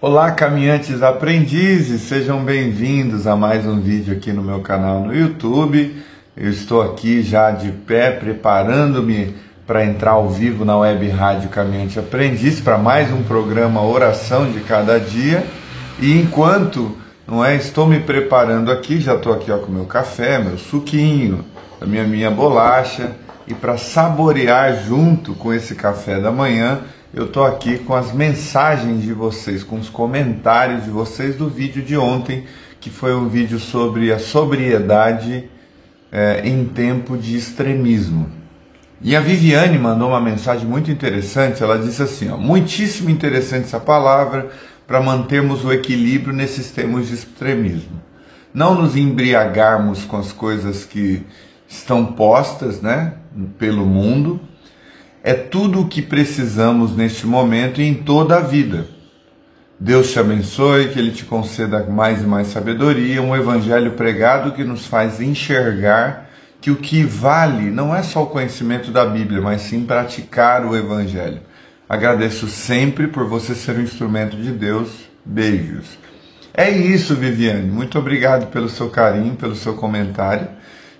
Olá, caminhantes aprendizes, sejam bem-vindos a mais um vídeo aqui no meu canal no YouTube. Eu estou aqui já de pé, preparando-me para entrar ao vivo na web rádio Caminhante Aprendiz para mais um programa Oração de Cada Dia. E enquanto estou me preparando aqui, já estou aqui com meu café, meu suquinho, a minha bolacha, e para saborear junto com esse café da manhã, eu estou aqui com as mensagens de vocês, com os comentários de vocês do vídeo de ontem, que foi um vídeo sobre a sobriedade em tempo de extremismo. E a Viviane mandou uma mensagem muito interessante, ela disse assim, muitíssimo interessante essa palavra para mantermos o equilíbrio nesses tempos de extremismo. Não nos embriagarmos com as coisas que estão postas, pelo mundo. É tudo o que precisamos neste momento e em toda a vida. Deus te abençoe, que Ele te conceda mais e mais sabedoria, um evangelho pregado que nos faz enxergar que o que vale não é só o conhecimento da Bíblia, mas sim praticar o evangelho. Agradeço sempre por você ser um instrumento de Deus. Beijos. É isso, Viviane. Muito obrigado pelo seu carinho, pelo seu comentário.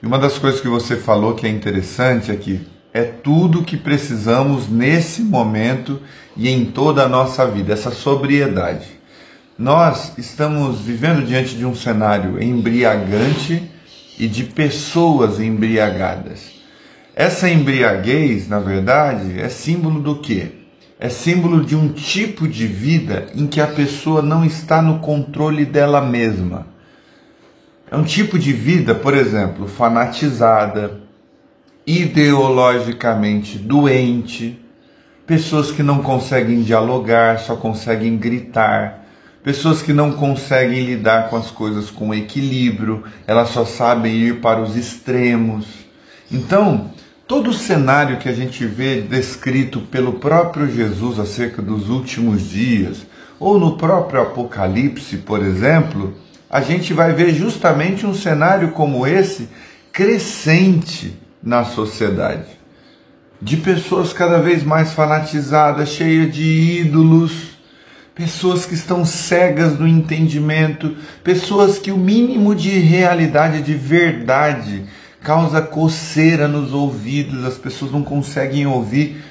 E uma das coisas que você falou que é interessante é que é tudo o que precisamos nesse momento e em toda a nossa vida, essa sobriedade. Nós estamos vivendo diante de um cenário embriagante e de pessoas embriagadas. Essa embriaguez, na verdade, é símbolo do quê? É símbolo de um tipo de vida em que a pessoa não está no controle dela mesma. É um tipo de vida, por exemplo, fanatizada, ideologicamente doente, pessoas que não conseguem dialogar, só conseguem gritar, pessoas que não conseguem lidar com as coisas com equilíbrio, elas só sabem ir para os extremos. Então, todo o cenário que a gente vê descrito pelo próprio Jesus acerca dos últimos dias, ou no próprio Apocalipse, por exemplo, a gente vai ver justamente um cenário como esse crescente na sociedade, de pessoas cada vez mais fanatizadas, cheias de ídolos, pessoas que estão cegas no entendimento, pessoas que o mínimo de realidade, de verdade, causa coceira nos ouvidos, as pessoas não conseguem ouvir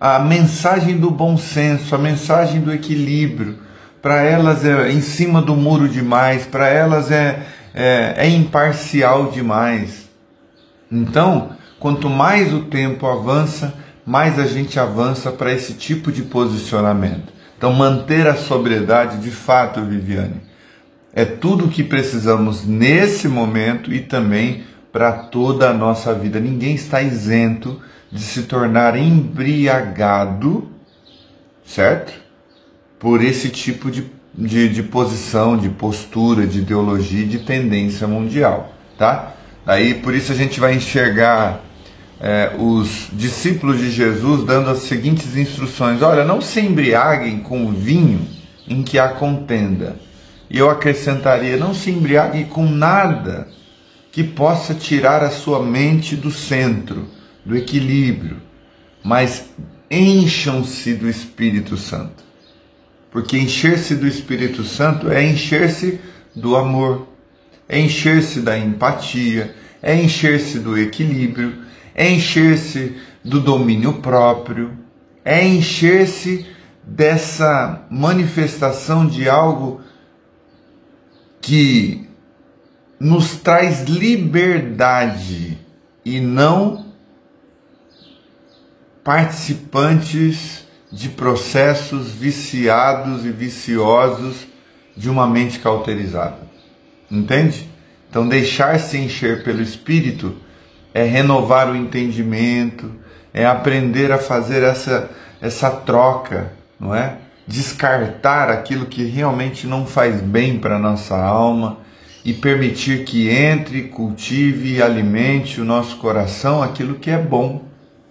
a mensagem do bom senso, a mensagem do equilíbrio. Para elas é em cima do muro demais, para elas é imparcial demais. Então, quanto mais o tempo avança, mais a gente avança para esse tipo de posicionamento. Então, manter a sobriedade, de fato, Viviane, é tudo o que precisamos nesse momento e também para toda a nossa vida. Ninguém está isento de se tornar embriagado, certo? Por esse tipo de posição, de postura, de ideologia, de tendência mundial, tá? Aí, por isso a gente vai enxergar os discípulos de Jesus dando as seguintes instruções. Olha, não se embriaguem com o vinho em que há contenda. E eu acrescentaria, não se embriaguem com nada que possa tirar a sua mente do centro, do equilíbrio. Mas encham-se do Espírito Santo. Porque encher-se do Espírito Santo é encher-se do amor, é encher-se da empatia, é encher-se do equilíbrio, é encher-se do domínio próprio, é encher-se dessa manifestação de algo que nos traz liberdade e não participantes de processos viciados e viciosos de uma mente cauterizada. Entende? Então, deixar-se encher pelo Espírito é renovar o entendimento, é aprender a fazer essa troca, não é? Descartar aquilo que realmente não faz bem para a nossa alma e permitir que entre, cultive e alimente o nosso coração aquilo que é bom,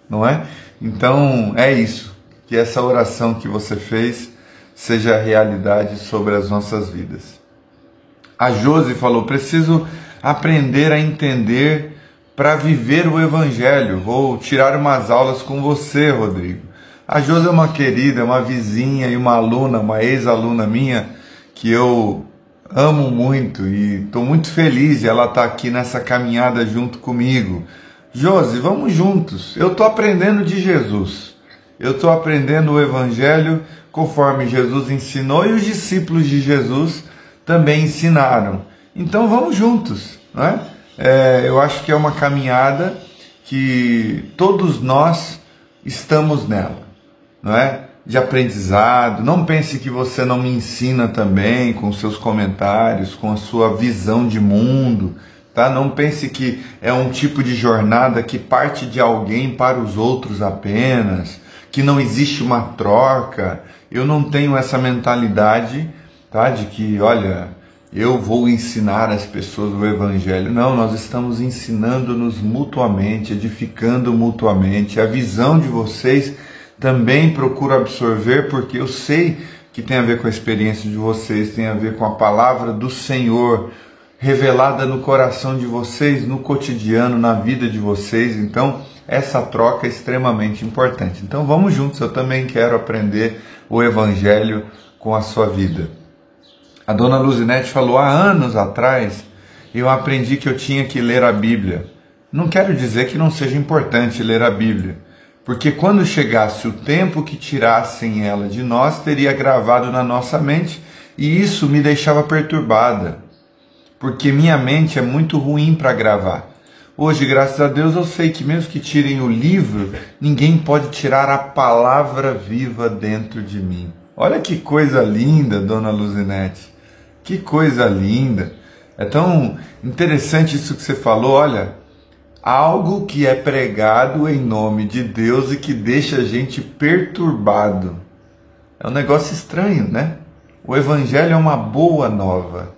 não é? Então, é isso. Que essa oração que você fez seja realidade sobre as nossas vidas. A Josi falou, preciso aprender a entender para viver o Evangelho. Vou tirar umas aulas com você, Rodrigo. A Josi é uma querida, uma vizinha e uma aluna, uma ex-aluna minha, que eu amo muito e estou muito feliz de ela estar aqui nessa caminhada junto comigo. Josi, vamos juntos. Eu estou aprendendo de Jesus. Eu estou aprendendo o Evangelho conforme Jesus ensinou e os discípulos de Jesus também ensinaram. Então vamos juntos, não é? Eu acho que é uma caminhada que todos nós estamos nela, não é? De aprendizado. Não pense que você não me ensina também com seus comentários, com a sua visão de mundo, tá? Não pense que é um tipo de jornada que parte de alguém para os outros apenas, que não existe uma troca. Eu não tenho essa mentalidade, tá? De que, olha, eu vou ensinar as pessoas o Evangelho. Não, nós estamos ensinando-nos mutuamente, edificando mutuamente. A visão de vocês também procuro absorver, porque eu sei que tem a ver com a experiência de vocês, tem a ver com a palavra do Senhor revelada no coração de vocês, no cotidiano, na vida de vocês. Então, essa troca é extremamente importante. Então, vamos juntos, eu também quero aprender o Evangelho com a sua vida. A dona Luzinete falou, há anos atrás, eu aprendi que eu tinha que ler a Bíblia. Não quero dizer que não seja importante ler a Bíblia, porque quando chegasse o tempo que tirassem ela de nós, teria gravado na nossa mente, e isso me deixava perturbada, porque minha mente é muito ruim para gravar. Hoje, graças a Deus, eu sei que mesmo que tirem o livro, ninguém pode tirar a palavra viva dentro de mim. Olha que coisa linda, dona Luzinete. Que coisa linda. É tão interessante isso que você falou. Olha, algo que é pregado em nome de Deus e que deixa a gente perturbado. É um negócio estranho, né? O Evangelho é uma boa nova.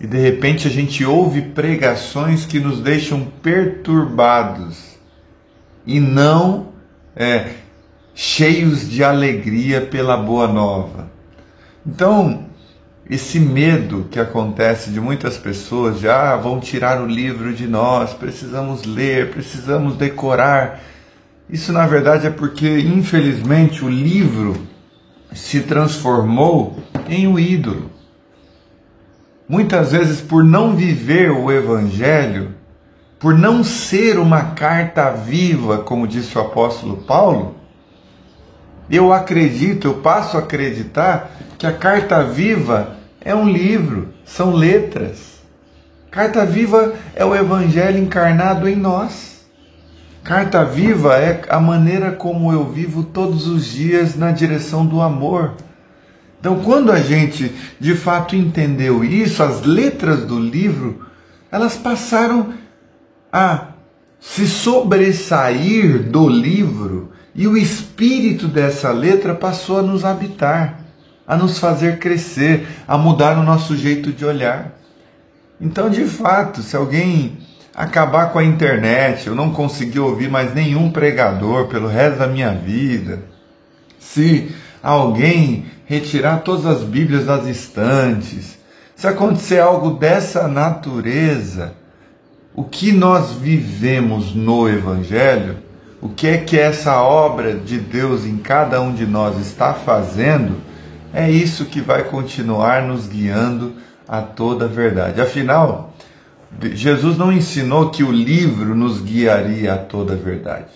E de repente a gente ouve pregações que nos deixam perturbados e não cheios de alegria pela boa nova. Então, esse medo que acontece de muitas pessoas, já vão tirar o livro de nós, precisamos ler, precisamos decorar. Isso na verdade é porque, infelizmente, o livro se transformou em um ídolo. Muitas vezes, por não viver o Evangelho, por não ser uma carta viva, como disse o apóstolo Paulo, eu passo a acreditar que a carta viva é um livro, são letras. Carta viva é o Evangelho encarnado em nós. Carta viva é a maneira como eu vivo todos os dias na direção do amor. Então, quando a gente de fato entendeu isso, as letras do livro, elas passaram a se sobressair do livro e o espírito dessa letra passou a nos habitar, a nos fazer crescer, a mudar o nosso jeito de olhar. Então, de fato, se alguém acabar com a internet, eu não conseguir ouvir mais nenhum pregador pelo resto da minha vida, se alguém retirar todas as Bíblias das estantes, se acontecer algo dessa natureza, o que nós vivemos no Evangelho, o que é que essa obra de Deus em cada um de nós está fazendo, é isso que vai continuar nos guiando a toda a verdade. Afinal, Jesus não ensinou que o livro nos guiaria a toda a verdade.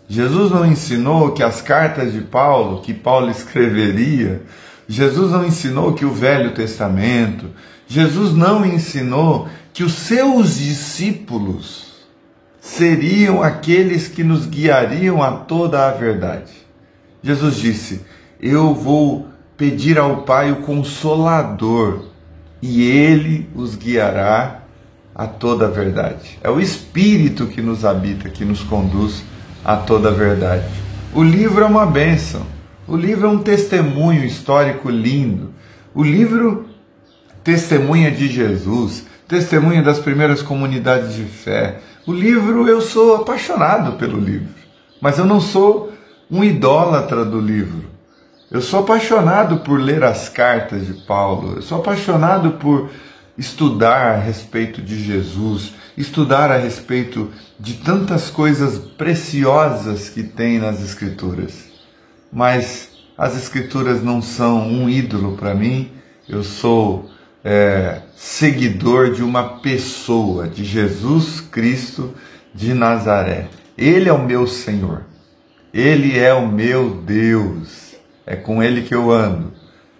Jesus não ensinou que as cartas de Paulo, que Paulo escreveria, Jesus não ensinou que o Velho Testamento, Jesus não ensinou que os seus discípulos seriam aqueles que nos guiariam a toda a verdade. Jesus disse, eu vou pedir ao Pai o Consolador, e Ele os guiará a toda a verdade. É o Espírito que nos habita, que nos conduz a toda a verdade. O livro é uma bênção. O livro é um testemunho histórico lindo. O livro testemunha de Jesus, testemunha das primeiras comunidades de fé. O livro, eu sou apaixonado pelo livro, mas eu não sou um idólatra do livro. Eu sou apaixonado por ler as cartas de Paulo. Eu sou apaixonado por estudar a respeito de Jesus, estudar a respeito de tantas coisas preciosas que tem nas Escrituras. mas as Escrituras não são um ídolo para mim. Eu sou seguidor de uma pessoa, de Jesus Cristo de Nazaré. Ele é o meu Senhor, Ele é o meu Deus, é com Ele que eu ando,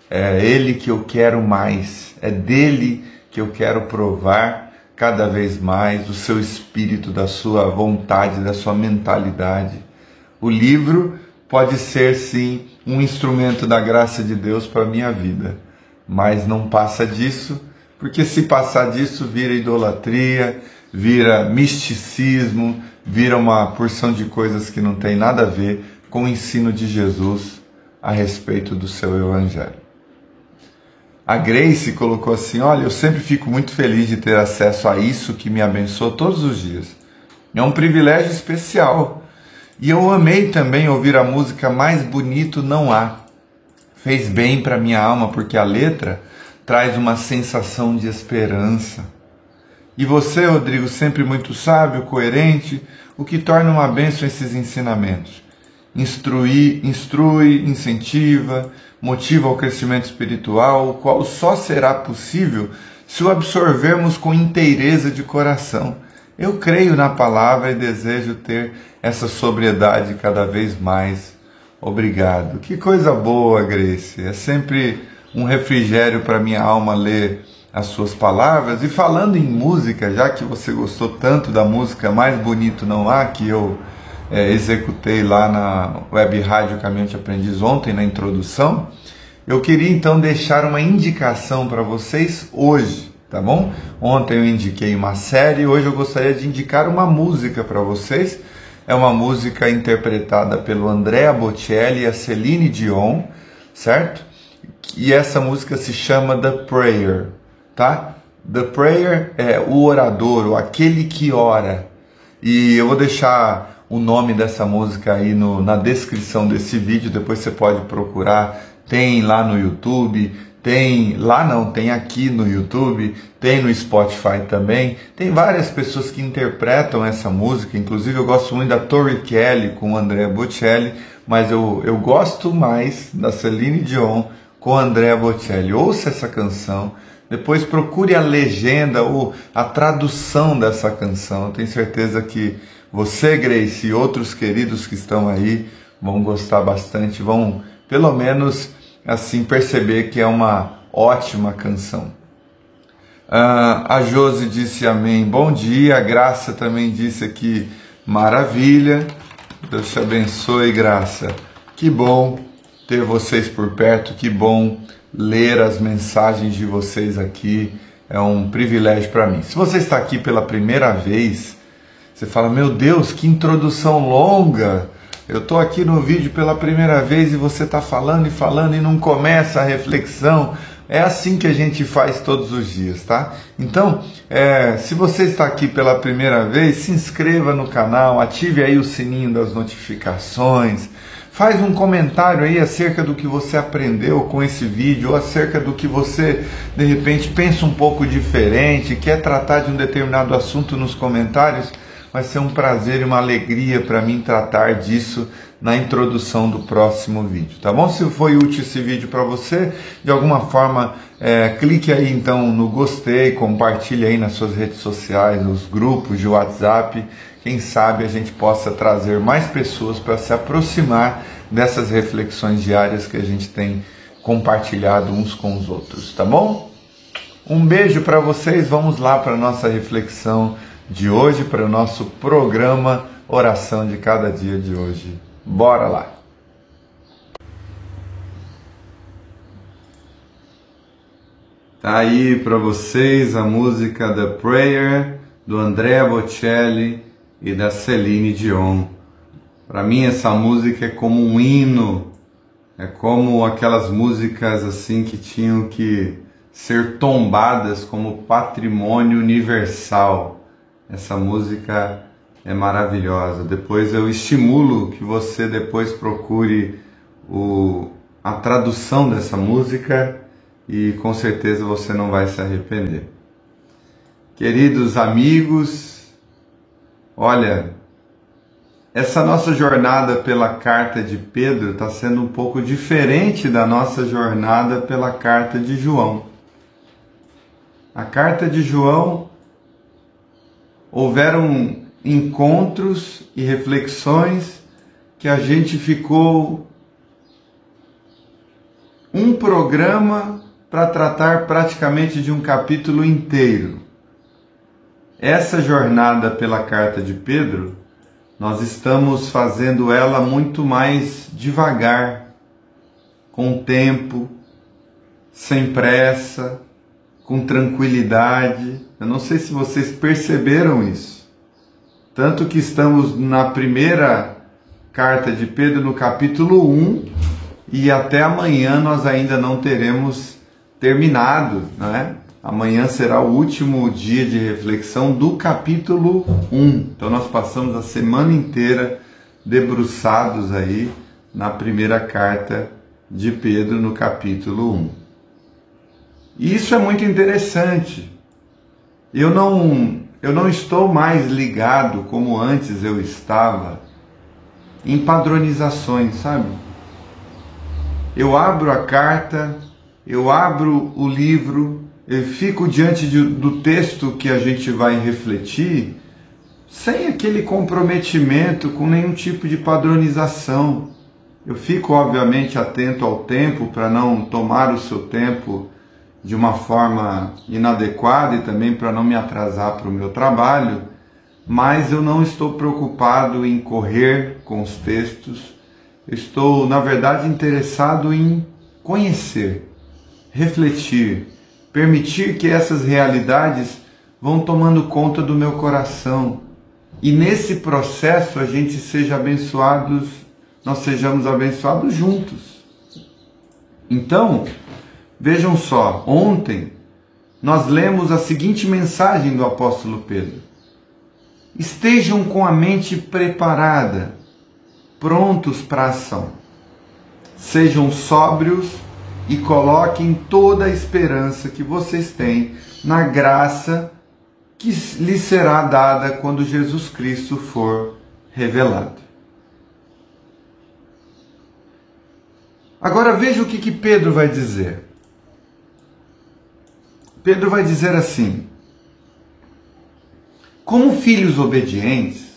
é Ele que eu quero mais, é dele que eu quero provar cada vez mais do seu espírito, da sua vontade, da sua mentalidade. O livro pode ser sim um instrumento da graça de Deus para a minha vida, mas não passa disso, porque se passar disso vira idolatria, vira misticismo, vira uma porção de coisas que não tem nada a ver com o ensino de Jesus a respeito do seu evangelho. A Grace colocou assim: olha, eu sempre fico muito feliz de ter acesso a isso que me abençoa todos os dias. É um privilégio especial. E eu amei também ouvir a música Mais Bonito Não Há. Fez bem para minha alma, porque a letra traz uma sensação de esperança. E você, Rodrigo, sempre muito sábio, coerente, o que torna uma bênção esses ensinamentos. Instrui, incentiva, motiva ao crescimento espiritual, o qual só será possível se o absorvermos com inteireza de coração. Eu creio na palavra e desejo ter essa sobriedade cada vez mais. Obrigado. Que coisa boa, Grace. É sempre um refrigério para minha alma ler as suas palavras. E falando em música, já que você gostou tanto da música Mais Bonito Não Há, que eu executei lá na Web Rádio Caminho de Aprendiz ontem, na introdução, eu queria então deixar uma indicação para vocês hoje, tá bom? Ontem eu indiquei uma série, hoje eu gostaria de indicar uma música para vocês. É uma música interpretada pelo Andrea Bocelli e a Celine Dion, certo? E essa música se chama The Prayer, tá? The Prayer é o orador, ou aquele que ora. E eu vou deixar o nome dessa música aí na descrição desse vídeo, depois você pode procurar, tem lá no YouTube, tem aqui no YouTube, tem no Spotify também, tem várias pessoas que interpretam essa música, inclusive eu gosto muito da Tori Kelly com o Andrea Bocelli, mas eu gosto mais da Celine Dion com o Andrea Bocelli. Ouça essa canção, depois procure a legenda ou a tradução dessa canção, eu tenho certeza que você, Grace, e outros queridos que estão aí vão gostar bastante, vão pelo menos assim perceber que é uma ótima canção. A Josi disse amém, bom dia. A Graça também disse aqui, maravilha. Deus te abençoe, Graça. Que bom ter vocês por perto, que bom ler as mensagens de vocês aqui. É um privilégio para mim. Se você está aqui pela primeira vez, você fala, meu Deus, que introdução longa. Eu estou aqui no vídeo pela primeira vez e você está falando e não começa a reflexão. É assim que a gente faz todos os dias, tá? Então, se você está aqui pela primeira vez, se inscreva no canal, ative aí o sininho das notificações, faz um comentário aí acerca do que você aprendeu com esse vídeo, ou acerca do que você, de repente, pensa um pouco diferente, quer tratar de um determinado assunto nos comentários. Vai ser um prazer e uma alegria para mim tratar disso na introdução do próximo vídeo, tá bom? Se foi útil esse vídeo para você, de alguma forma, clique aí então no gostei, compartilhe aí nas suas redes sociais, nos grupos de WhatsApp. Quem sabe a gente possa trazer mais pessoas para se aproximar dessas reflexões diárias que a gente tem compartilhado uns com os outros, tá bom? Um beijo para vocês, vamos lá para a nossa reflexão de hoje, para o nosso programa Oração de Cada Dia de hoje. Bora lá! Tá aí para vocês a música The Prayer, do Andrea Bocelli e da Celine Dion. Para mim essa música é como um hino, é como aquelas músicas assim que tinham que ser tombadas como patrimônio universal. Essa música é maravilhosa. Depois eu estimulo que você depois procure a tradução dessa música e com certeza você não vai se arrepender. Queridos amigos, olha, essa nossa jornada pela carta de Pedro está sendo um pouco diferente da nossa jornada pela carta de João. A carta de João, houveram encontros e reflexões que a gente ficou um programa para tratar praticamente de um capítulo inteiro. Essa jornada pela carta de Pedro, nós estamos fazendo ela muito mais devagar, com tempo, sem pressa, com tranquilidade. Eu não sei se vocês perceberam isso. Tanto que estamos na primeira carta de Pedro, no capítulo 1, e até amanhã nós ainda não teremos terminado, né? Amanhã será o último dia de reflexão do capítulo 1. Então nós passamos a semana inteira debruçados aí na primeira carta de Pedro, no capítulo 1. E isso é muito interessante. Eu não estou mais ligado como antes eu estava em padronizações, sabe? Eu abro a carta, eu abro o livro, eu fico diante do texto que a gente vai refletir, sem aquele comprometimento com nenhum tipo de padronização. Eu fico, obviamente, atento ao tempo para não tomar o seu tempo de uma forma inadequada e também para não me atrasar para o meu trabalho, mas eu não estou preocupado em correr com os textos. Eu estou, na verdade, interessado em conhecer, refletir, permitir que essas realidades vão tomando conta do meu coração. E nesse processo a gente seja abençoados, nós sejamos abençoados juntos. Então, vejam só, ontem nós lemos a seguinte mensagem do apóstolo Pedro: estejam com a mente preparada, prontos para a ação. Sejam sóbrios e coloquem toda a esperança que vocês têm na graça que lhes será dada quando Jesus Cristo for revelado. Agora veja o que Pedro vai dizer. Pedro vai dizer assim: como filhos obedientes,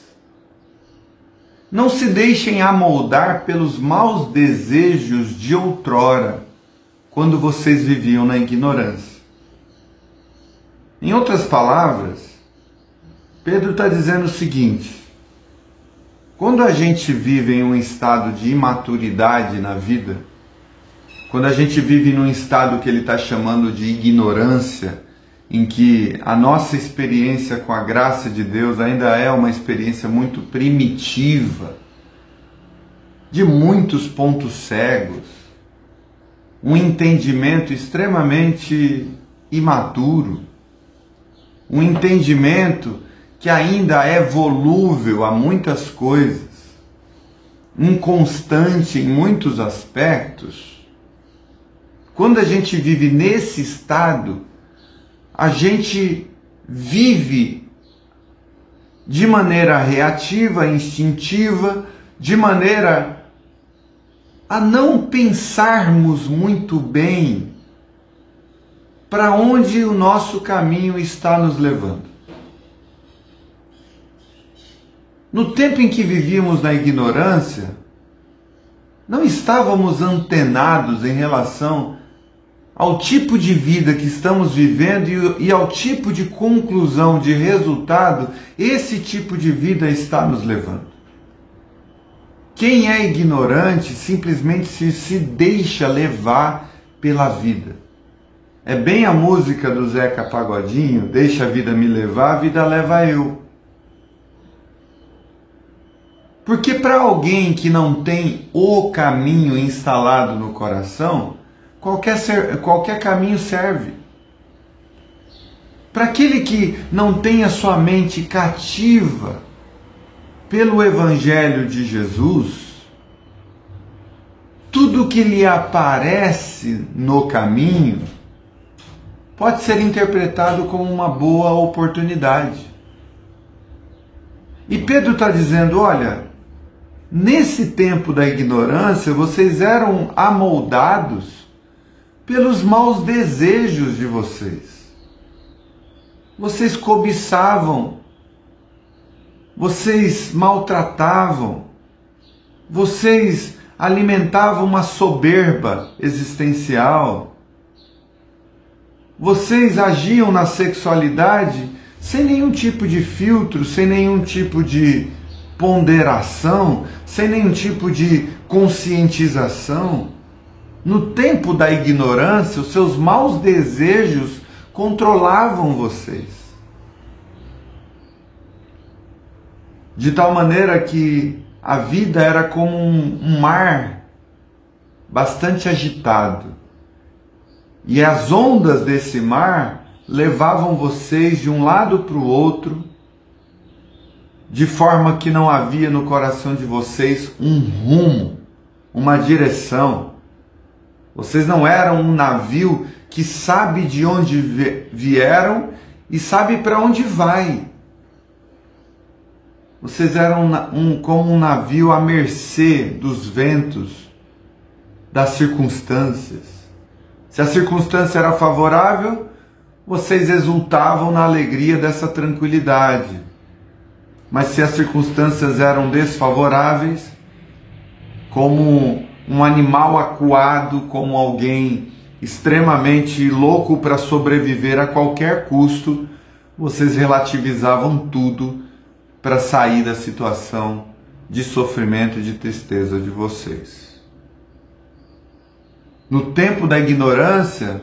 não se deixem amoldar pelos maus desejos de outrora, quando vocês viviam na ignorância. Em outras palavras, Pedro está dizendo o seguinte: quando a gente vive em um estado de imaturidade na vida, quando a gente vive num estado que ele está chamando de ignorância, em que a nossa experiência com a graça de Deus ainda é uma experiência muito primitiva, de muitos pontos cegos, um entendimento extremamente imaturo, um entendimento que ainda é volúvel a muitas coisas, inconstante em muitos aspectos. Quando a gente vive nesse estado, a gente vive de maneira reativa, instintiva, de maneira a não pensarmos muito bem para onde o nosso caminho está nos levando. No tempo em que vivíamos na ignorância, não estávamos antenados em relação ao tipo de vida que estamos vivendo e ao tipo de conclusão, de resultado, esse tipo de vida está nos levando. Quem é ignorante simplesmente se deixa levar pela vida. É bem a música do Zeca Pagodinho: deixa a vida me levar, a vida leva eu. Porque para alguém que não tem o caminho instalado no coração, qualquer caminho serve. Para aquele que não tem a sua mente cativa pelo Evangelho de Jesus, tudo que lhe aparece no caminho pode ser interpretado como uma boa oportunidade. E Pedro está dizendo: olha, nesse tempo da ignorância, vocês eram amoldados pelos maus desejos de vocês. Vocês cobiçavam, vocês maltratavam, vocês alimentavam uma soberba existencial. Vocês agiam na sexualidade sem nenhum tipo de filtro, sem nenhum tipo de ponderação, sem nenhum tipo de conscientização. No tempo da ignorância, os seus maus desejos controlavam vocês. De tal maneira que a vida era como um mar bastante agitado. E as ondas desse mar levavam vocês de um lado para o outro, de forma que não havia no coração de vocês um rumo, uma direção. Vocês não eram um navio que sabe de onde vieram e sabe para onde vai. Vocês eram como um navio à mercê dos ventos, das circunstâncias. Se a circunstância era favorável, vocês exultavam na alegria dessa tranquilidade. Mas se as circunstâncias eram desfavoráveis, como um animal acuado, como alguém extremamente louco para sobreviver a qualquer custo, vocês relativizavam tudo para sair da situação de sofrimento e de tristeza de vocês. No tempo da ignorância,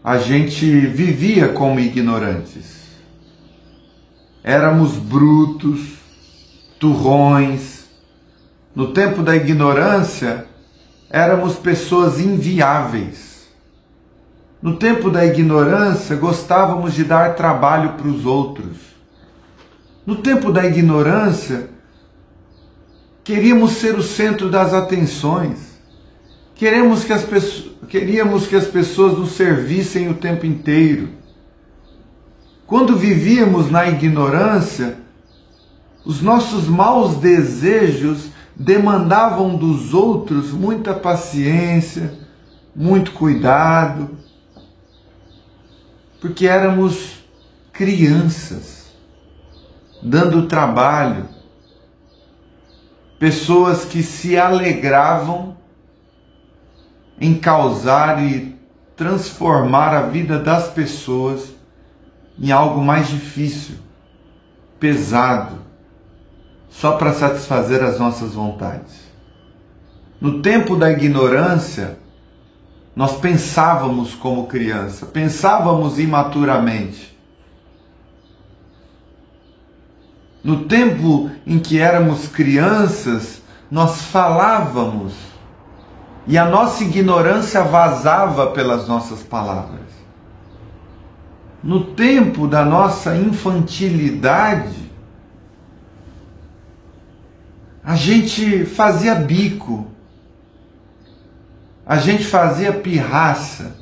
a gente vivia como ignorantes. Éramos brutos, turrões. No tempo da ignorância, éramos pessoas inviáveis. No tempo da ignorância, gostávamos de dar trabalho para os outros. No tempo da ignorância, queríamos ser o centro das atenções. Queríamos que as pessoas nos servissem o tempo inteiro. Quando vivíamos na ignorância, os nossos maus desejos demandavam dos outros muita paciência, muito cuidado, porque éramos crianças, dando trabalho, pessoas que se alegravam em causar e transformar a vida das pessoas em algo mais difícil, pesado, só para satisfazer as nossas vontades. No tempo da ignorância, nós pensávamos como criança, pensávamos imaturamente. No tempo em que éramos crianças, nós falávamos e a nossa ignorância vazava pelas nossas palavras. No tempo da nossa infantilidade, a gente fazia bico, a gente fazia pirraça,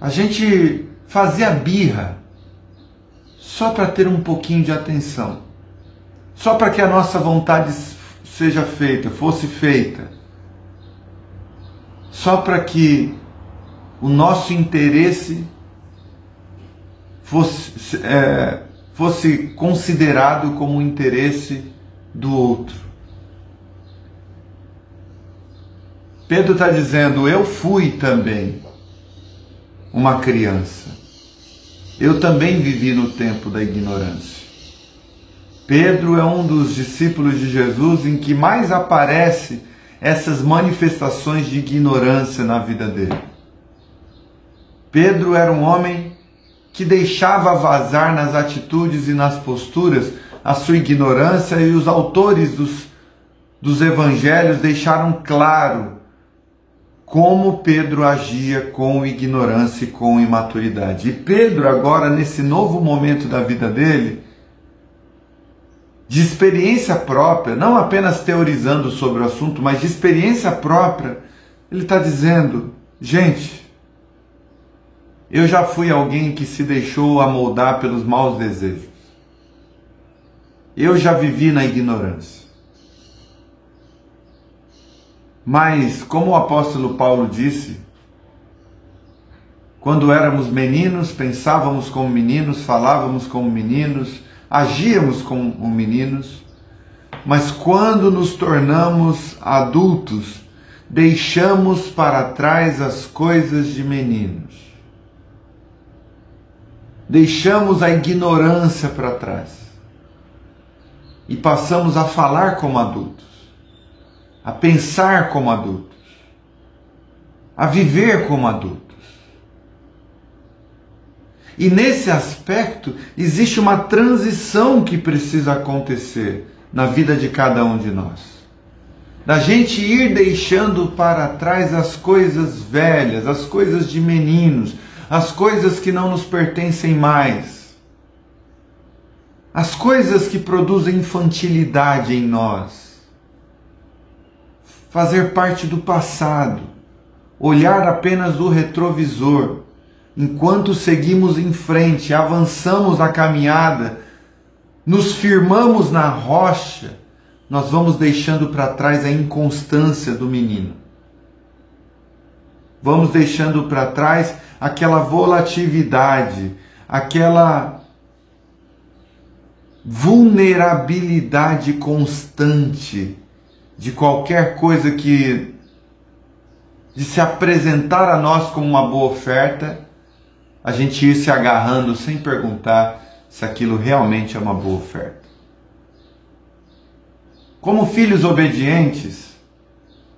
a gente fazia birra, só para ter um pouquinho de atenção, só para que a nossa vontade seja feita, fosse feita, só para que o nosso interesse fosse considerado como o interesse do outro. Pedro está dizendo, eu fui também uma criança. Eu também vivi no tempo da ignorância. Pedro é um dos discípulos de Jesus em que mais aparece essas manifestações de ignorância na vida dele. Pedro era um homem que deixava vazar nas atitudes e nas posturas a sua ignorância, e os autores dos evangelhos deixaram claro como Pedro agia com ignorância e com imaturidade. E Pedro agora, nesse novo momento da vida dele, de experiência própria, não apenas teorizando sobre o assunto, mas de experiência própria, ele está dizendo, gente, eu já fui alguém que se deixou amoldar pelos maus desejos. Eu já vivi na ignorância. Mas, como o apóstolo Paulo disse, quando éramos meninos, pensávamos como meninos, falávamos como meninos, agíamos como meninos, mas quando nos tornamos adultos, deixamos para trás as coisas de meninos. Deixamos a ignorância para trás e passamos a falar como adultos, a pensar como adultos, a viver como adultos. E nesse aspecto existe uma transição que precisa acontecer na vida de cada um de nós. Da gente ir deixando para trás as coisas velhas, as coisas de meninos, as coisas que não nos pertencem mais, as coisas que produzem infantilidade em nós. Fazer parte do passado, olhar apenas do retrovisor, enquanto seguimos em frente, avançamos na caminhada, nos firmamos na rocha, nós vamos deixando para trás a inconstância do menino. Vamos deixando para trás aquela volatilidade, aquela vulnerabilidade constante de qualquer coisa de se apresentar a nós como uma boa oferta, a gente ir se agarrando sem perguntar se aquilo realmente é uma boa oferta. Como filhos obedientes,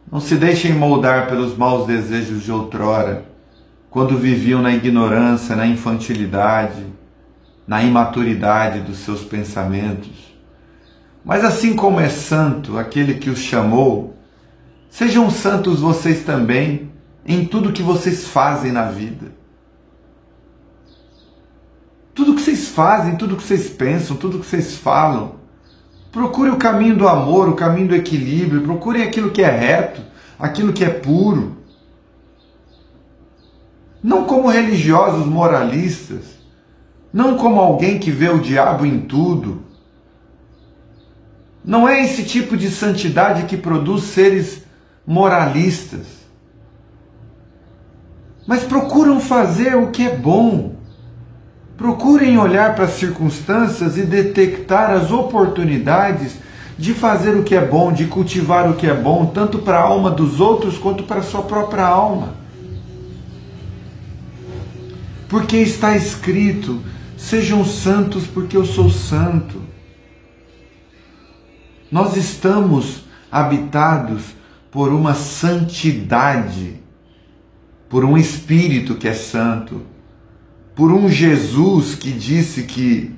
não se deixem moldar pelos maus desejos de outrora, quando viviam na ignorância, na infantilidade, na imaturidade dos seus pensamentos. Mas assim como é santo aquele que os chamou, sejam santos vocês também em tudo que vocês fazem na vida. Tudo que vocês fazem, tudo que vocês pensam, tudo que vocês falam, procure o caminho do amor, o caminho do equilíbrio, procurem aquilo que é reto, aquilo que é puro. Não como religiosos moralistas, não como alguém que vê o diabo em tudo. Não é esse tipo de santidade que produz seres moralistas. Mas procuram fazer o que é bom. Procurem olhar para as circunstâncias e detectar as oportunidades de fazer o que é bom, de cultivar o que é bom, tanto para a alma dos outros quanto para a sua própria alma. Porque está escrito: sejam santos porque eu sou santo. Nós estamos habitados por uma santidade, por um Espírito que é santo, por um Jesus que disse que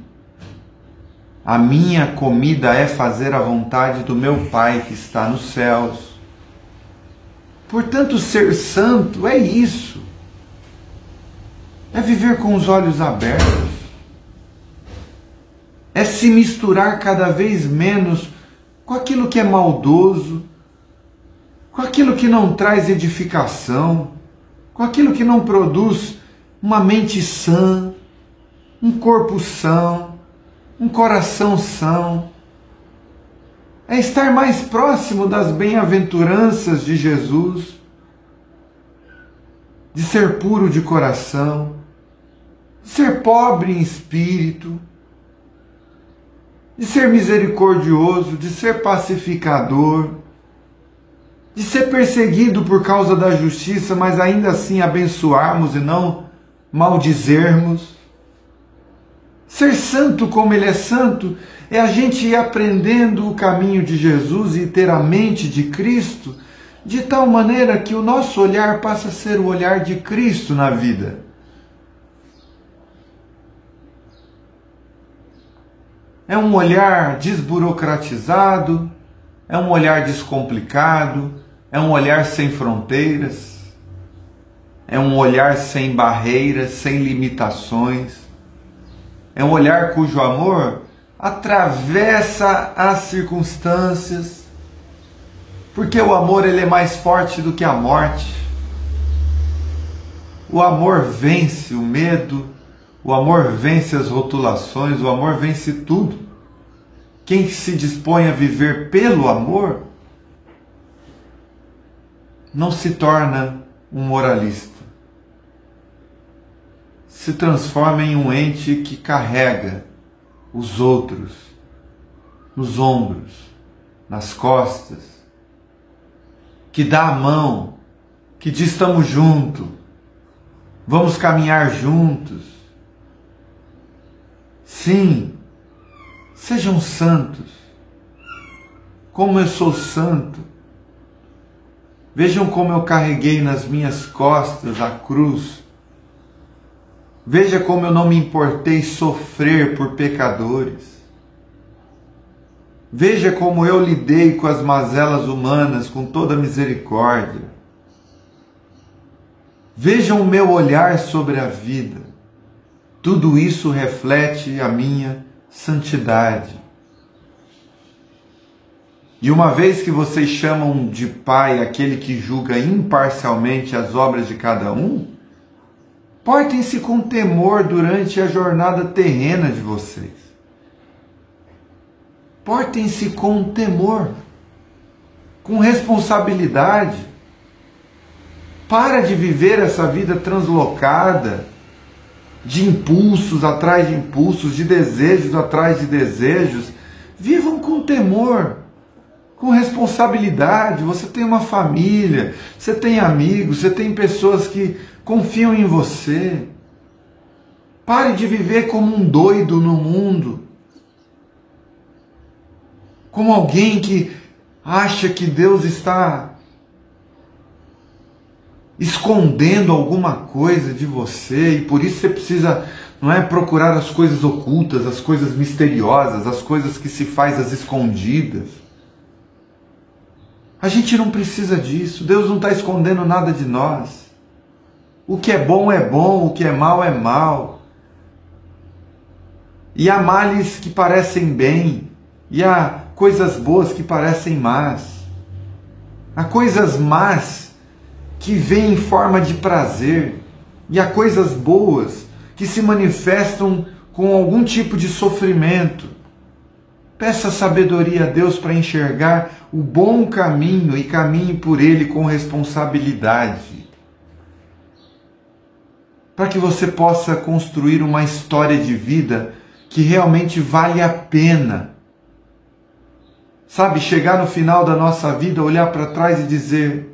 a minha comida é fazer a vontade do meu Pai que está nos céus. Portanto, ser santo é isso. É viver com os olhos abertos. É se misturar cada vez menos com aquilo que é maldoso, com aquilo que não traz edificação, com aquilo que não produz uma mente sã, um corpo são, um coração são. É estar mais próximo das bem-aventuranças de Jesus, de ser puro de coração, de ser pobre em espírito, de ser misericordioso, de ser pacificador, de ser perseguido por causa da justiça, mas ainda assim abençoarmos e não maldizermos. Ser santo como Ele é santo é a gente ir aprendendo o caminho de Jesus e ter a mente de Cristo, de tal maneira que o nosso olhar passa a ser o olhar de Cristo na vida. É um olhar desburocratizado, é um olhar descomplicado, é um olhar sem fronteiras, é um olhar sem barreiras, sem limitações. É um olhar cujo amor atravessa as circunstâncias, porque o amor ele é mais forte do que a morte. O amor vence o medo, o amor vence as rotulações, o amor vence tudo quem se dispõe a viver pelo amor, não se torna um moralista. Se transforma em um ente que carrega os outros nos ombros, nas costas, que dá a mão, que diz: estamos juntos, vamos caminhar juntos. Sim, sejam santos, como eu sou santo. Vejam como eu carreguei nas minhas costas a cruz. Veja como eu não me importei sofrer por pecadores. Veja como eu lidei com as mazelas humanas com toda misericórdia. Vejam o meu olhar sobre a vida. Tudo isso reflete a minha santidade. E uma vez que vocês chamam de Pai aquele que julga imparcialmente as obras de cada um, portem-se com temor durante a jornada terrena de vocês. Portem-se com temor, com responsabilidade. Para de viver essa vida translocada, de impulsos atrás de impulsos, de desejos atrás de desejos. Vivam com temor, com responsabilidade. Você tem uma família, você tem amigos, você tem pessoas que confiam em você. Pare de viver como um doido no mundo, como alguém que acha que Deus está escondendo alguma coisa de você e por isso você precisa, não é, procurar as coisas ocultas, as coisas misteriosas, as coisas que se faz às escondidas. A gente não precisa disso. Deus não está escondendo nada de nós. O que é bom, o que é mal é mal. E há males que parecem bem, e há coisas boas que parecem más. Há coisas más que vêm em forma de prazer, e há coisas boas que se manifestam com algum tipo de sofrimento. Peça sabedoria a Deus para enxergar o bom caminho e caminhe por ele com responsabilidade, para que você possa construir uma história de vida que realmente vale a pena. Sabe, chegar no final da nossa vida, olhar para trás e dizer: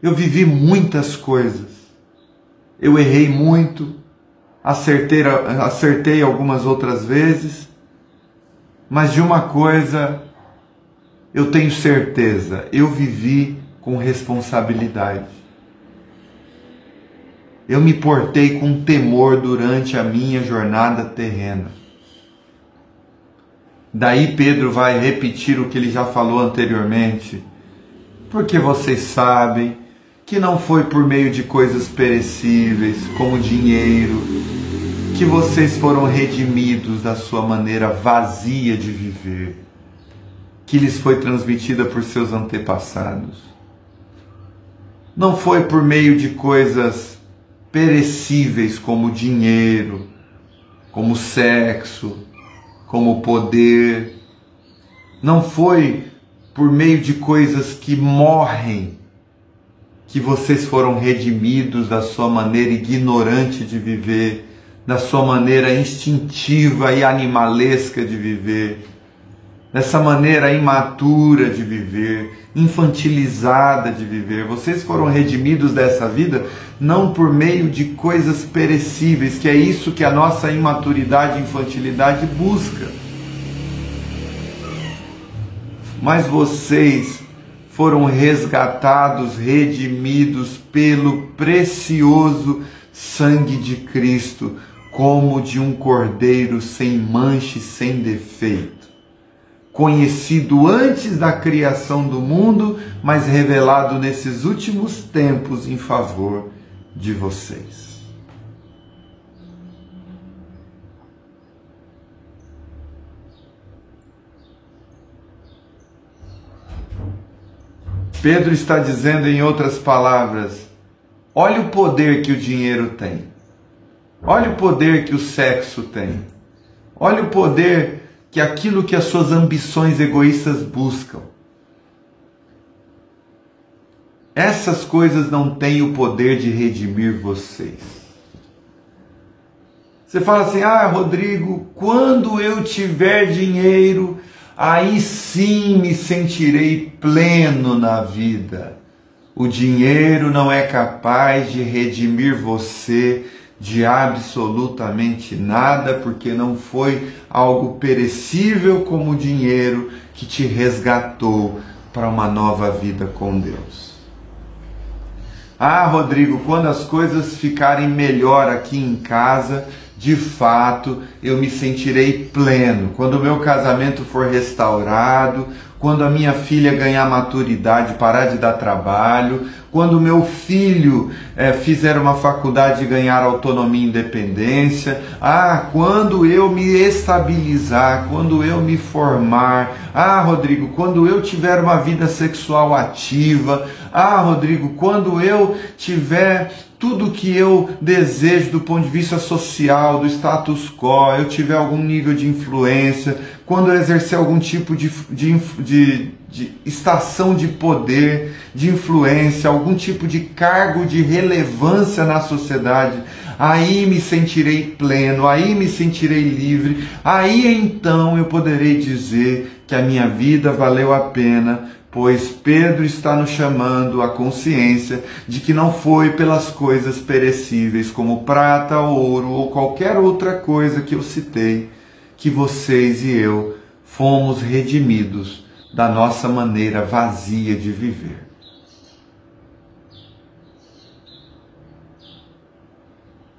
eu vivi muitas coisas, eu errei muito, acertei algumas outras vezes, mas de uma coisa eu tenho certeza: eu vivi com responsabilidade. Eu me portei com temor durante a minha jornada terrena. Daí Pedro vai repetir o que ele já falou anteriormente. Porque vocês sabem que não foi por meio de coisas perecíveis, como dinheiro, que vocês foram redimidos da sua maneira vazia de viver, que lhes foi transmitida por seus antepassados. Não foi por meio de coisas perecíveis como dinheiro, como sexo, como poder. Não foi por meio de coisas que morrem que vocês foram redimidos da sua maneira ignorante de viver, da sua maneira instintiva e animalesca de viver, dessa maneira imatura de viver, infantilizada de viver. Vocês foram redimidos dessa vida não por meio de coisas perecíveis, que é isso que a nossa imaturidade e infantilidade busca. Mas vocês foram resgatados, redimidos pelo precioso sangue de Cristo, como de um cordeiro sem mancha e sem defeito, conhecido antes da criação do mundo, mas revelado nesses últimos tempos em favor de vocês. Pedro está dizendo, em outras palavras: olha o poder que o dinheiro tem, olha o poder que o sexo tem, olha o poder que aquilo que as suas ambições egoístas buscam. Essas coisas não têm o poder de redimir vocês. Você fala assim: ah, Rodrigo, quando eu tiver dinheiro, aí sim me sentirei pleno na vida. O dinheiro não é capaz de redimir você de absolutamente nada, porque não foi algo perecível como o dinheiro que te resgatou para uma nova vida com Deus. Ah, Rodrigo, quando as coisas ficarem melhor aqui em casa, de fato eu me sentirei pleno. Quando o meu casamento for restaurado, quando a minha filha ganhar maturidade, parar de dar trabalho, quando o meu filho fizer uma faculdade e ganhar autonomia e independência, quando eu me estabilizar, quando eu me formar, Rodrigo, quando eu tiver uma vida sexual ativa, Rodrigo, quando eu tiver tudo que eu desejo do ponto de vista social, do status quo, eu tiver algum nível de influência, quando eu exercer algum tipo de estação de poder, de influência, algum tipo de cargo de relevância na sociedade, aí me sentirei pleno, aí me sentirei livre, aí então eu poderei dizer que a minha vida valeu a pena, pois Pedro está nos chamando à consciência de que não foi pelas coisas perecíveis como prata, ouro ou qualquer outra coisa que eu citei que vocês e eu fomos redimidos da nossa maneira vazia de viver.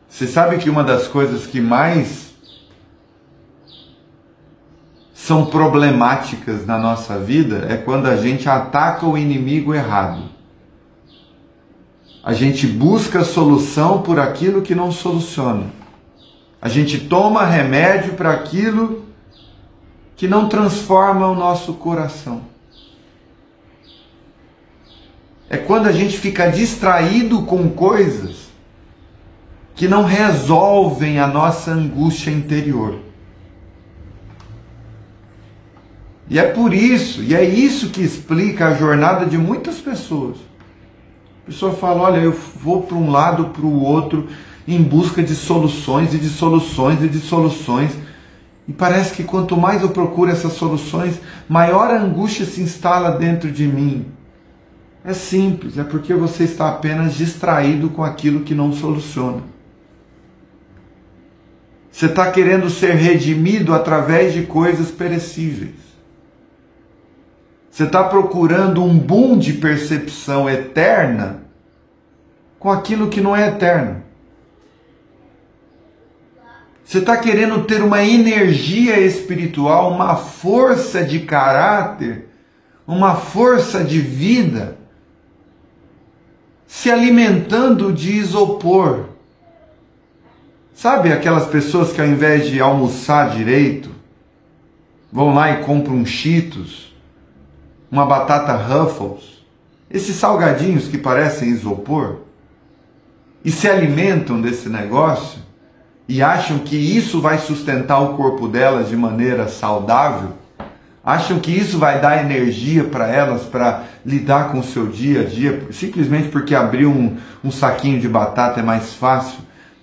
Você sabe que uma das coisas que mais são problemáticas na nossa vida é quando a gente ataca o inimigo errado. A gente busca solução por aquilo que não soluciona. A gente toma remédio para aquilo que não transforma o nosso coração. É quando a gente fica distraído com coisas que não resolvem a nossa angústia interior. E é por isso, e é isso que explica a jornada de muitas pessoas. A pessoa fala: olha, eu vou para um lado, para o outro, em busca de soluções e de soluções e de soluções. E parece que quanto mais eu procuro essas soluções, maior a angústia se instala dentro de mim. É simples, é porque você está apenas distraído com aquilo que não soluciona. Você está querendo ser redimido através de coisas perecíveis. Você está procurando um boom de percepção eterna com aquilo que não é eterno. Você está querendo ter uma energia espiritual, uma força de caráter, uma força de vida, se alimentando de isopor. Sabe aquelas pessoas que ao invés de almoçar direito, vão lá e compram um Cheetos, uma batata Ruffles, esses salgadinhos que parecem isopor, e se alimentam desse negócio e acham que isso vai sustentar o corpo delas de maneira saudável, acham que isso vai dar energia para elas para lidar com o seu dia a dia, simplesmente porque abrir um saquinho de batata é mais fácil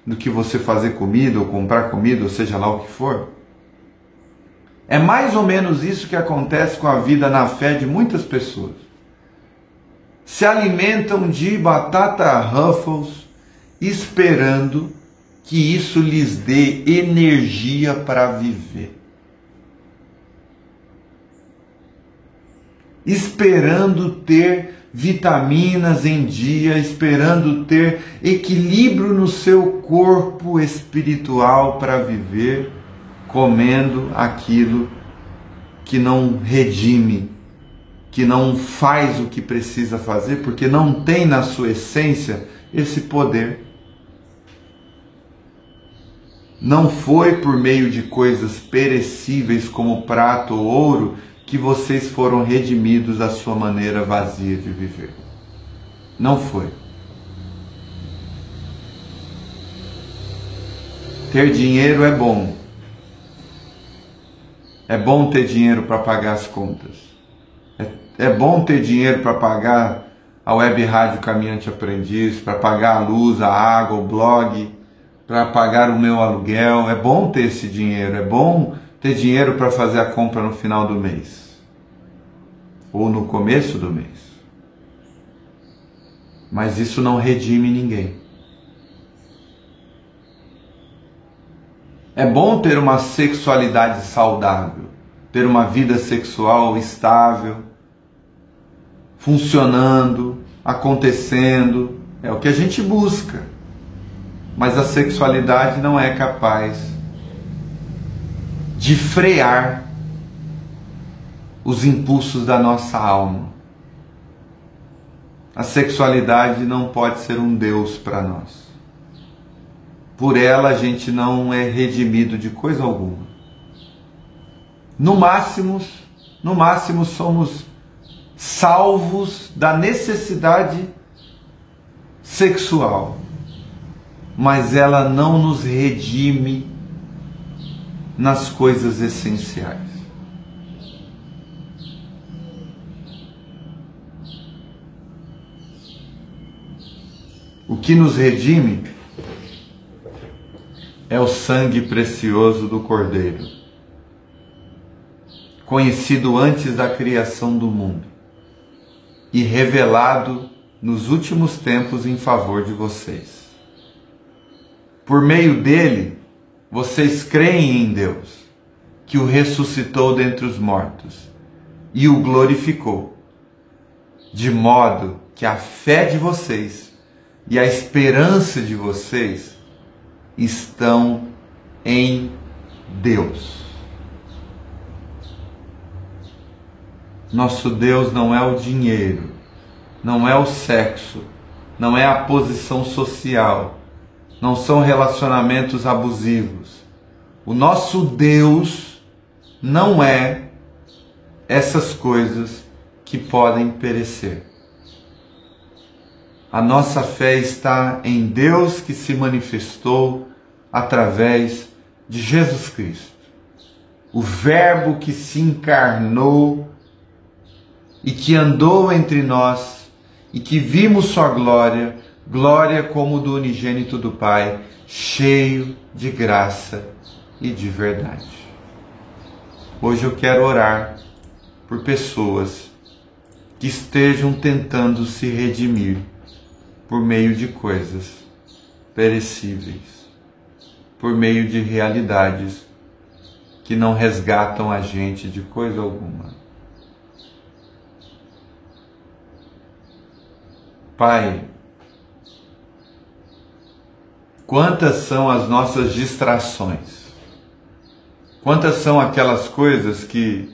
do que você fazer comida ou comprar comida, ou seja lá o que for. É mais ou menos isso que acontece com a vida na fé de muitas pessoas. Se alimentam de batata Ruffles, esperando que isso lhes dê energia para viver. Esperando ter vitaminas em dia, esperando ter equilíbrio no seu corpo espiritual para viver, comendo aquilo que não redime, que não faz o que precisa fazer, porque não tem na sua essência esse poder. Não foi por meio de coisas perecíveis como prata ou ouro que vocês foram redimidos da sua maneira vazia de viver. Não foi. Ter dinheiro é bom. É bom ter dinheiro para pagar as contas. É bom ter dinheiro para pagar a web rádio Caminhante Aprendiz, para pagar a luz, a água, o blog, para pagar o meu aluguel. É bom ter esse dinheiro. É bom ter dinheiro para fazer a compra no final do mês. Ou no começo do mês. Mas isso não redime ninguém. É bom ter uma sexualidade saudável, ter uma vida sexual estável, funcionando, acontecendo, é o que a gente busca. Mas a sexualidade não é capaz de frear os impulsos da nossa alma. A sexualidade não pode ser um Deus para nós. Por ela a gente não é redimido de coisa alguma. No máximo somos salvos da necessidade sexual. Mas ela não nos redime nas coisas essenciais. O que nos redime é o sangue precioso do Cordeiro, conhecido antes da criação do mundo e revelado nos últimos tempos em favor de vocês. Por meio dele, vocês creem em Deus, que o ressuscitou dentre os mortos e o glorificou, de modo que a fé de vocês e a esperança de vocês estão em Deus. Nosso Deus não é o dinheiro, não é o sexo, não é a posição social, não são relacionamentos abusivos. O nosso Deus não é essas coisas que podem perecer. A nossa fé está em Deus que se manifestou através de Jesus Cristo, o Verbo que se encarnou e que andou entre nós e que vimos sua glória, glória como do unigênito do Pai, cheio de graça e de verdade. Hoje eu quero orar por pessoas que estejam tentando se redimir por meio de coisas perecíveis, por meio de realidades que não resgatam a gente de coisa alguma. Pai, quantas são as nossas distrações? Quantas são aquelas coisas que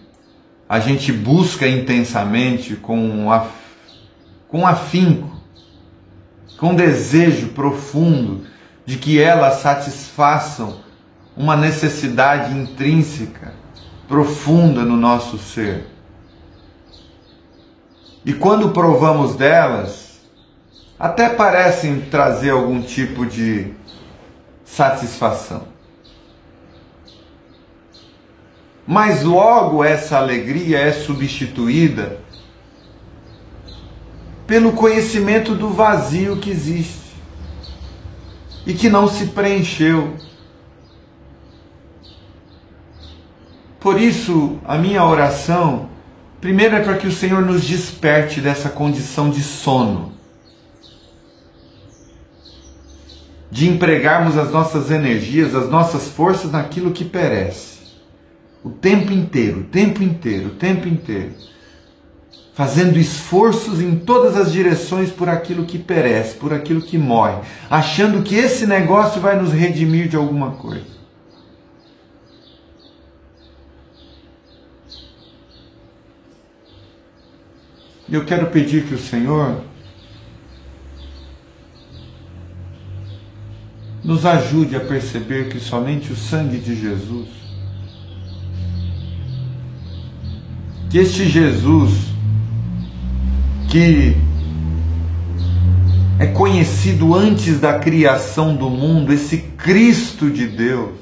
a gente busca intensamente com afinco, com desejo profundo de que elas satisfaçam uma necessidade intrínseca, profunda no nosso ser. E quando provamos delas, até parecem trazer algum tipo de satisfação. Mas logo essa alegria é substituída pelo conhecimento do vazio que existe e que não se preencheu. Por isso, a minha oração, primeiro é para que o Senhor nos desperte dessa condição de sono, de empregarmos as nossas energias, as nossas forças naquilo que perece. O tempo inteiro, fazendo esforços em todas as direções por aquilo que perece, por aquilo que morre, achando que esse negócio vai nos redimir de alguma coisa. E eu quero pedir que o Senhor nos ajude a perceber que somente o sangue de Jesus, que este Jesus que é conhecido antes da criação do mundo, esse Cristo de Deus,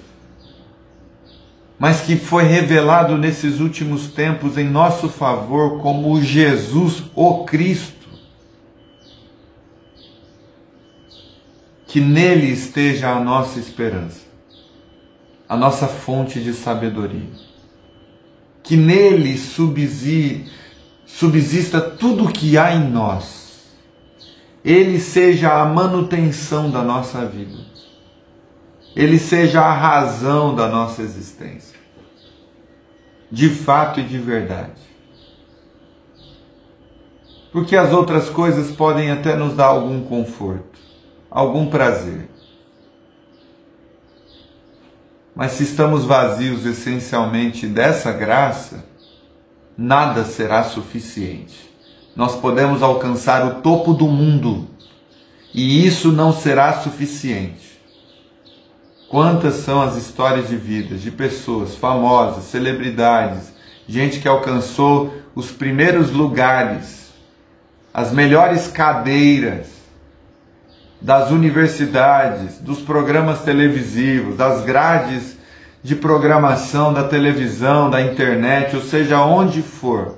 mas que foi revelado nesses últimos tempos em nosso favor como Jesus, o Cristo. Que nele esteja a nossa esperança, a nossa fonte de sabedoria. Que nele subsista tudo o que há em nós. Ele seja a manutenção da nossa vida. Ele seja a razão da nossa existência. De fato e de verdade. Porque as outras coisas podem até nos dar algum conforto, algum prazer. Mas se estamos vazios essencialmente dessa graça, nada será suficiente. Nós podemos alcançar o topo do mundo, e isso não será suficiente. Quantas são as histórias de vidas de pessoas famosas, celebridades, gente que alcançou os primeiros lugares, as melhores cadeiras das universidades, dos programas televisivos, das grades de programação da televisão, da internet, ou seja, onde for.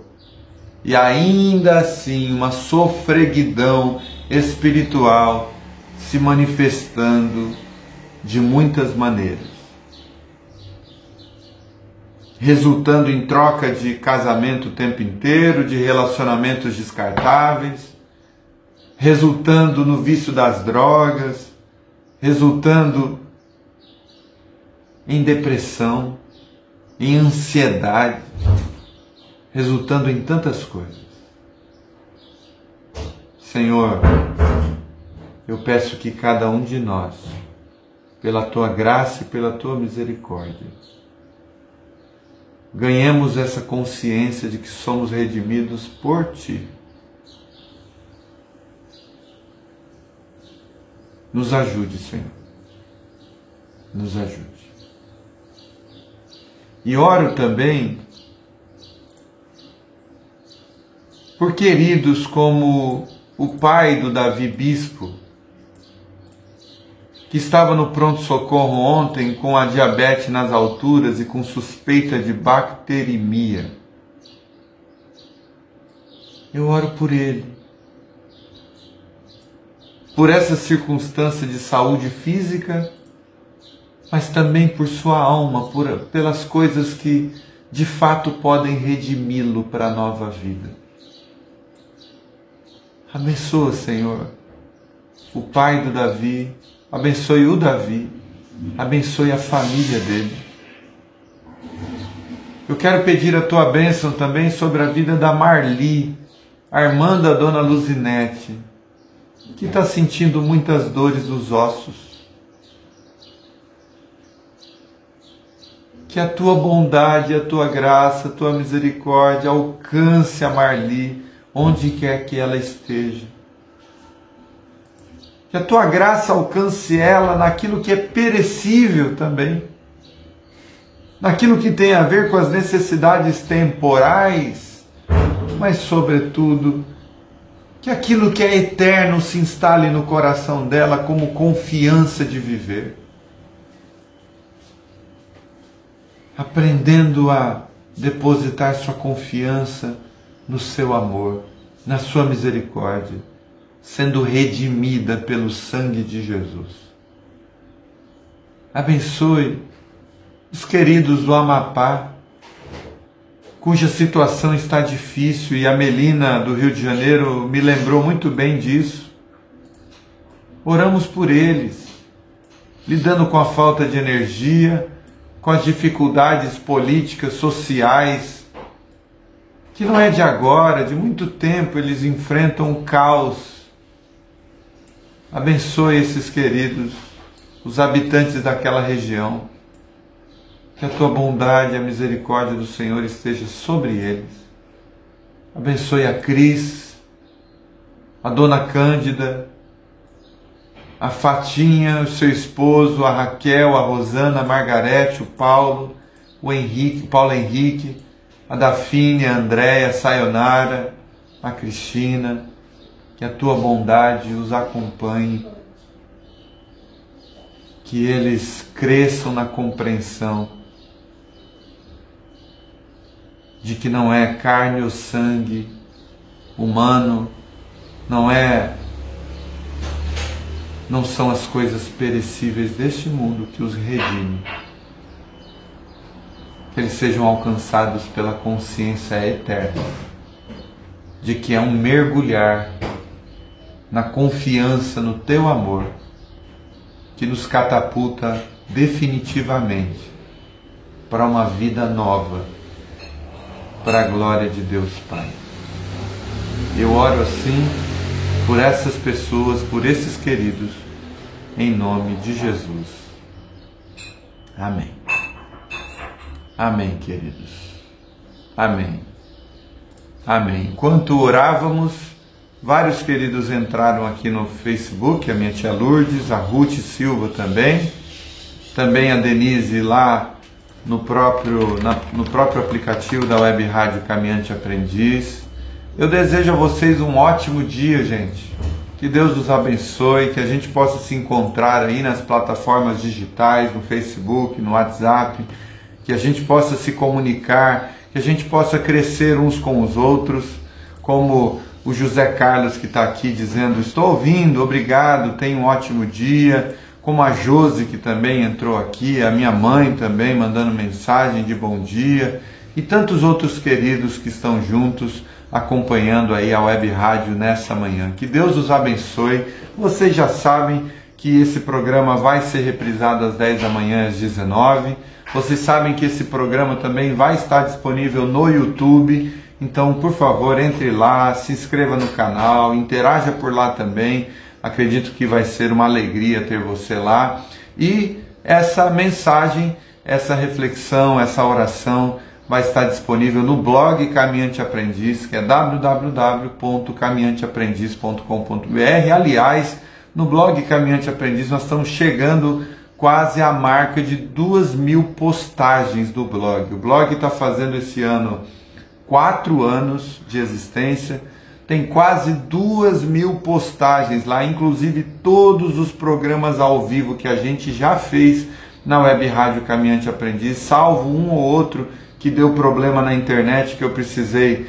E ainda assim uma sofreguidão espiritual se manifestando de muitas maneiras. Resultando em troca de casamento o tempo inteiro, de relacionamentos descartáveis, resultando no vício das drogas, resultando em depressão, em ansiedade, resultando em tantas coisas. Senhor, eu peço que cada um de nós, pela Tua graça e pela Tua misericórdia, ganhemos essa consciência de que somos redimidos por Ti. Nos ajude, Senhor. Nos ajude. E oro também por queridos como o pai do Davi Bispo, que estava no pronto-socorro ontem com a diabetes nas alturas e com suspeita de bacteremia. Eu oro por ele. Por essa circunstância de saúde física, mas também por sua alma, pelas coisas que de fato podem redimi-lo para a nova vida. Abençoa, Senhor, o pai do Davi, abençoe o Davi, abençoe a família dele. Eu quero pedir a Tua bênção também sobre a vida da Marli, a irmã da Dona Luzinete, que está sentindo muitas dores nos ossos. Que a Tua bondade, a Tua graça, a Tua misericórdia alcance a Marli, onde quer que ela esteja. Que a Tua graça alcance ela naquilo que é perecível também. Naquilo que tem a ver com as necessidades temporais, mas sobretudo que aquilo que é eterno se instale no coração dela como confiança de viver. Aprendendo a depositar sua confiança no seu amor, na sua misericórdia, sendo redimida pelo sangue de Jesus. Abençoe os queridos do Amapá, cuja situação está difícil, e a Melina do Rio de Janeiro me lembrou muito bem disso. Oramos por eles, lidando com a falta de energia, com as dificuldades políticas, sociais, que não é de agora, de muito tempo eles enfrentam o caos. Abençoe esses queridos, os habitantes daquela região. Que a Tua bondade e a misericórdia do Senhor esteja sobre eles. Abençoe a Cris, a Dona Cândida, a Fatinha, o seu esposo, a Raquel, a Rosana, a Margarete, o Paulo, o Henrique, Paulo Henrique, a Dafine, a Andréia, a Sayonara, a Cristina. Que a Tua bondade os acompanhe, que eles cresçam na compreensão de que não é carne ou sangue humano, não são as coisas perecíveis deste mundo que os redimem. Que eles sejam alcançados pela consciência eterna, de que é um mergulhar na confiança no Teu amor, que nos catapulta definitivamente para uma vida nova, para a glória de Deus Pai. Eu oro assim por essas pessoas, por esses queridos, em nome de Jesus. Amém. Amém, queridos. Amém. Amém. Enquanto orávamos, vários queridos entraram aqui no Facebook, a minha tia Lourdes, a Ruth Silva também a Denise lá no próprio aplicativo da Web Rádio Caminhante Aprendiz. Eu desejo a vocês um ótimo dia, gente. Que Deus os abençoe, que a gente possa se encontrar aí nas plataformas digitais, no Facebook, no WhatsApp, que a gente possa se comunicar, que a gente possa crescer uns com os outros, como o José Carlos que está aqui dizendo, estou ouvindo, obrigado, tenha um ótimo dia, como a Josi que também entrou aqui, a minha mãe também mandando mensagem de bom dia, e tantos outros queridos que estão juntos, acompanhando aí a Web Rádio nessa manhã. Que Deus os abençoe. Vocês já sabem que esse programa vai ser reprisado às 10 da manhã, às 19. Vocês sabem que esse programa também vai estar disponível no YouTube. Então, por favor, entre lá, se inscreva no canal, interaja por lá também. Acredito que vai ser uma alegria ter você lá. E essa mensagem, essa reflexão, essa oração vai estar disponível no blog Caminhante Aprendiz, que é www.caminhanteaprendiz.com.br. Aliás, no blog Caminhante Aprendiz nós estamos chegando quase à marca de 2.000 postagens do blog. O blog está fazendo esse ano 4 anos de existência, tem quase 2.000 postagens lá, inclusive todos os programas ao vivo que a gente já fez na Web Rádio Caminhante Aprendiz, salvo um ou outro que deu problema na internet, que eu precisei,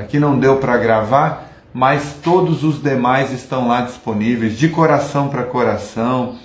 que não deu para gravar, mas todos os demais estão lá disponíveis, de coração para coração,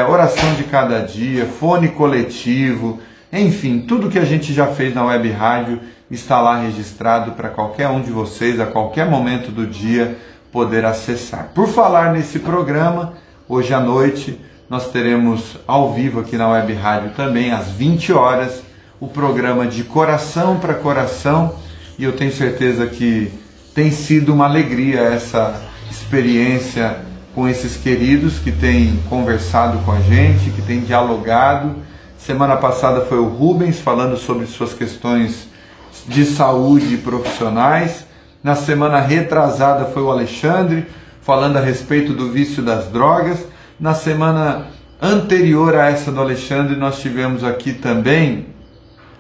oração de cada dia, fone coletivo, enfim, tudo que a gente já fez na Web Rádio está lá registrado para qualquer um de vocês, a qualquer momento do dia, poder acessar. Por falar nesse programa, hoje à noite nós teremos ao vivo aqui na Web Rádio também, às 20 horas, o programa de Coração para Coração, e eu tenho certeza que tem sido uma alegria essa experiência com esses queridos que têm conversado com a gente, que têm dialogado. Semana passada foi o Rubens falando sobre suas questões de saúde profissionais. Na semana retrasada foi o Alexandre falando a respeito do vício das drogas. Na semana anterior a essa do Alexandre nós tivemos aqui também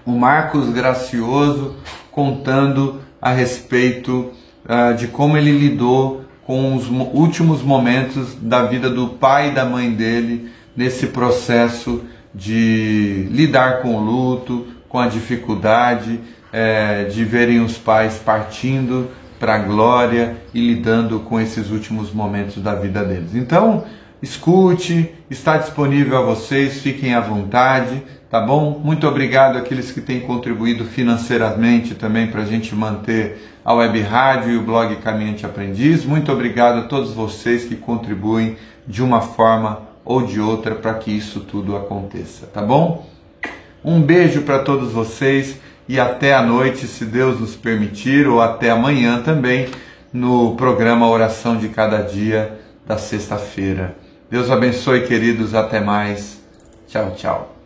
o Marcos Gracioso contando a respeito de como ele lidou com os últimos momentos da vida do pai e da mãe dele nesse processo de lidar com o luto, com a dificuldade de verem os pais partindo para a glória e lidando com esses últimos momentos da vida deles. Então, escute, está disponível a vocês, fiquem à vontade, tá bom? Muito obrigado àqueles que têm contribuído financeiramente também para a gente manter a Web Rádio e o blog Caminhante Aprendiz. Muito obrigado a todos vocês que contribuem de uma forma ou de outra para que isso tudo aconteça, tá bom? Um beijo para todos vocês e até a noite, se Deus nos permitir, ou até amanhã também, no programa Oração de Cada Dia da sexta-feira. Deus abençoe, queridos. Até mais. Tchau, tchau.